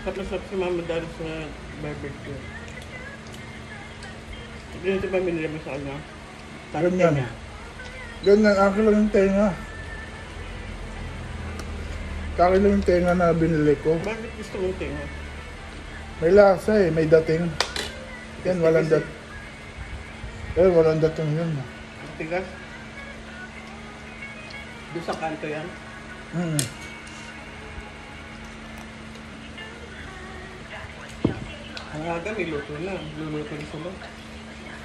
Sapasap si Mama dahil sa barbecue. Ganito ba binili mo sa kanya? Ganyan. Ganyan, akin lang yung tenga. Akin lang yung tenga na binili ko. Bakit gusto mong tinga? May lasa eh, may dating. Yan, walang dating. Eh, walang dating yun. Tigas? Doon sa kanto yan? Ang aga may luto na. Luluto na sila.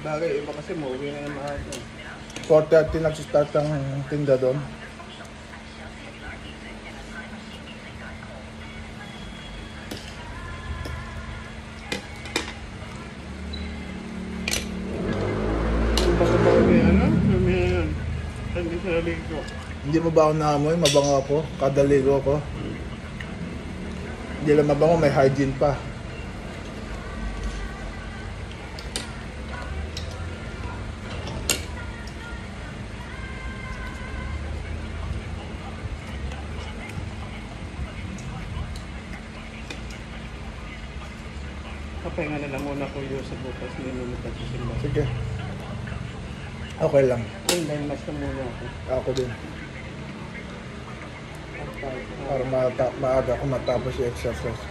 Bagay, iba kasi mauwi na ng maaga. 4:30 nagsistart ang tinda doon. Baka may ano? May yan. Hindi sa ligo. Hindi mo ba ako naamoy? Mabango ako. Kada ligo ko. Hindi lang mabango, may hygiene pa. Kapahinga na lang muna ko yung sa bukas. May lulupat sa simba. Sige. Okay lang. Online mas na muna ako. Ako din. Para maaga ako matapos yung exercise.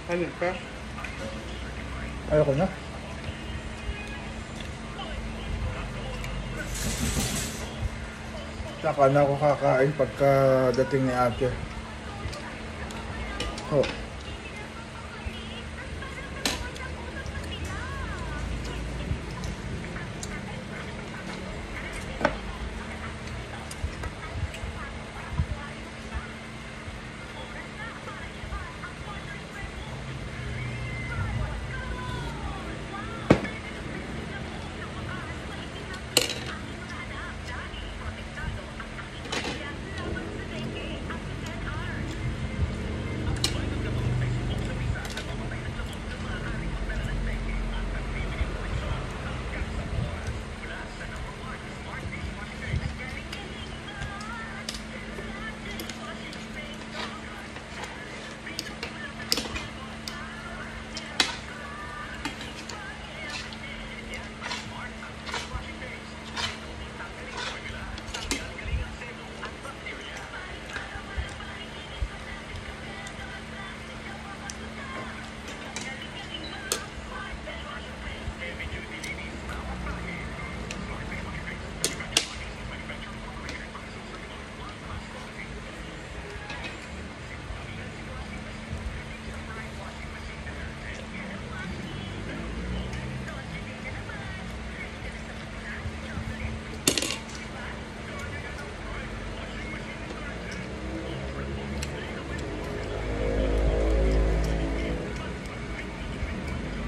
Ano pa? Ayoko na. Saka na ako kakain pagka dating ni ate. Oh.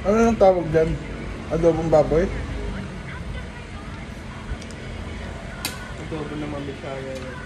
Ano nang tawag dyan? Adobong baboy? Adobo na mabisaya yun.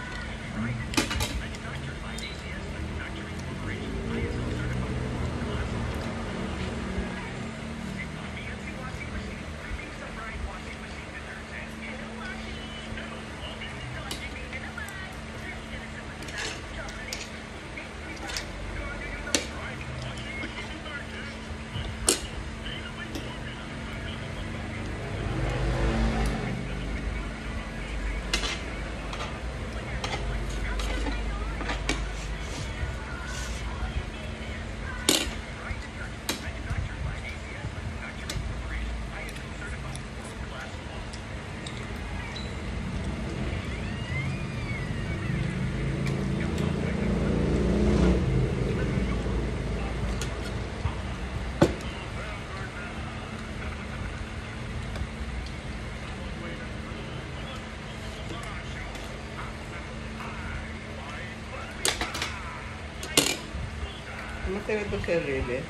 Namatay na to si Enrile.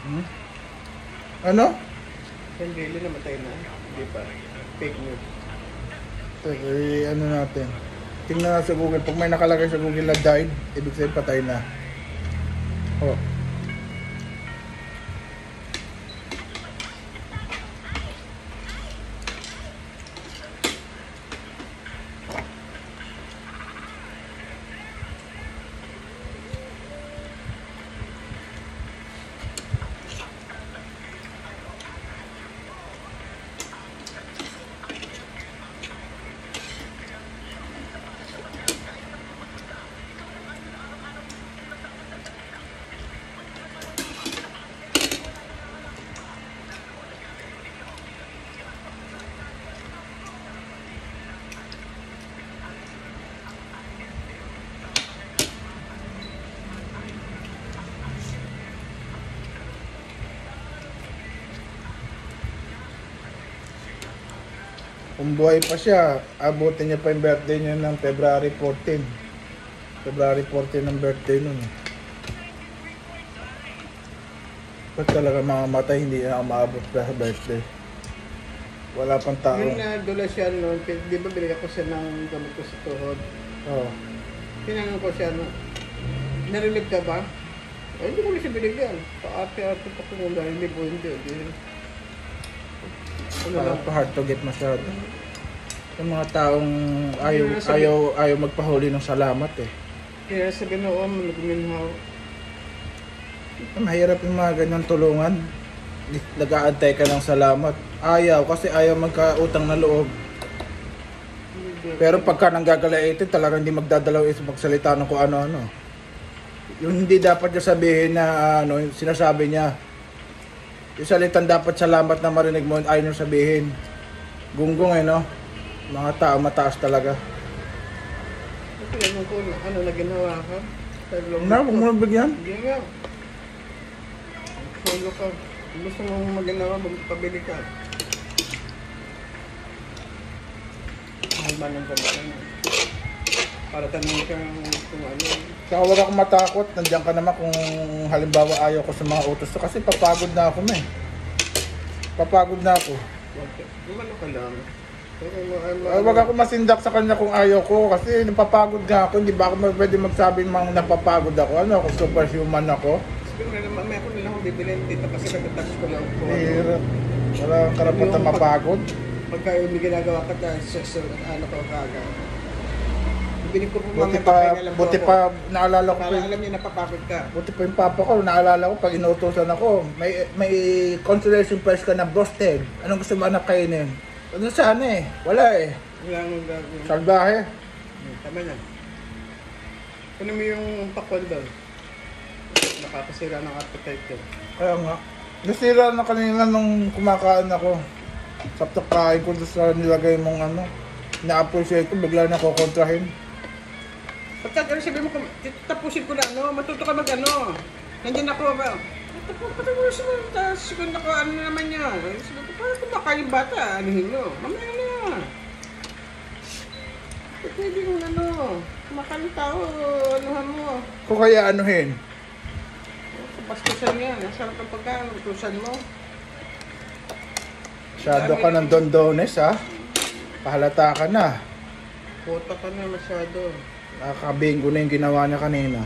Hmm? Ano? Si Enrile namatay na. Hindi pa. Fake news. Ano natin? Tingnan na sa Google. Pag may nakalagay sa Google na died, ibig sabihin patay na. Oh. Kung buhay pa siya, abutin niya pa yung birthday niya ng February 14. February 14 ang birthday nun. Ba't talaga mga matay hindi na maabot pa sa birthday? Wala pang tao. Yung nadula siya noon, di ba binigyan ko siya ng gamot ko sa tuhod? Oo. Tinanong ko siya, no, narinig ka ba? Ay, hindi ko na siya binigyan. Paate-ate pa ko muna, hindi po, hindi. Ano lang, Parang hard to get masyado. Yung mga taong ayaw magpahuli ng salamat eh. kaya sa ganoon, nagminhaw. Mahirap yung mga ganyang tulungan. Nag-aantay ka ng salamat. Ayaw kasi ayaw magkautang na loob. Pero pagka nanggagalaitin, talagang hindi magdadalaw isip magsalita ng kung ano-ano. Yung hindi dapat niya sabihin na yung sinasabi niya. Yung salitan dapat salamat na marinig mo, ayaw niyo sabihin. Gunggong no? Mga tao mataas talaga. Tinanong ko, ano na ginawa ka? Na, huwag mo nang bigyan. Hindi nga. Solo ka. Gusto mong maginawa, magpabili ka. Mahal ba ng pabili? Para tanong ka kung ano. Saka wala akong matakot. Nandiyan ka naman kung halimbawa ayaw ko sa mga utos. So, kasi papagod na ako Papagod na ako. Gumano ka lang. Wag ako masindak sa kanya kung ayaw ko. Kasi napapagod nga ako. Hindi ba ako pwede magsabi mga napapagod ako? Ano ako? Superhuman ako? Siguro na mamaya ko na lang akong bibilin dito kasi nagtatouch ko lang po. Wala kang karapatan mapagod. Pagka yung may ginagawa ka na sexual at ano ka kaga. Binig ko po Buti mga pa, papahinga lang po buti ako. pa, naalala ko Para pa, alam niyo napapagod ka. buti pa yung papa ko, naalala ko pag inuutosan ako, may consolation prize ka na broasted. Anong gusto mo anak kainin? Ano sana eh? Wala eh. Wala nang gagawin. Salbahe. Tama na. Kunin mo yung pakwan doon. Nakakasira ng appetite ko. Kaya nga. Nasira na kanina nung kumakain ako. Saptak kain ko doon sa nilagay mong ano. Na-appreciate ko, bigla na kukontrahin. Pagka sabi mo, tapusin ko na ano, matuto ka mag ano. Nandiyan ako ba? Patapusin mo, tapos kung ako ano naman yan. Sabi ko, parang kumakain yung bata, anuhin nyo. Mamaya na. Pwede kong ano, kumakain tao, anuhan mo. Kung kaya anuhin. Baskusan yan, nasarap ang pagkain, utusan mo. Masyado ka ng dondones ha. Pahalata ka na. Puta ka na masyado. Nakakabingo na yung ginawa niya kanina.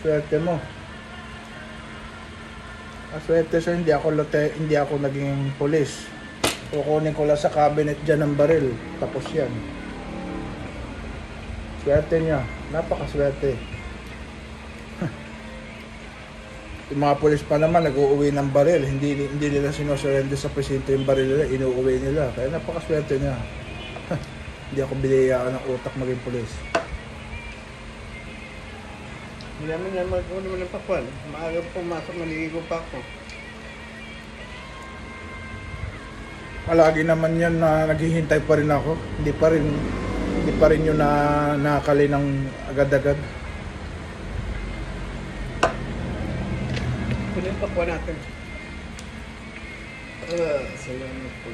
Swerte mo. Swerte siya, hindi ako naging polis. Kukunin ko lang sa cabinet dyan ng baril. Tapos yan. Swerte niya. Napakaswerte. Yung mga polis pa naman nag-uuwi ng baril. Hindi nila sinusurrender sa presinto yung baril nila. Inuuwi nila. Kaya napakaswerte niya. Hindi ako biniyayaan ng utak maging polis. Hindi naman yan mag-uno mo ng pakwan. Maaga pumasok, naliligo pa ako. Palagi naman yan na naghihintay pa rin ako. Hindi pa rin yun na nakakali ng agad-agad. Kunin yung pakwan natin. Salamat po.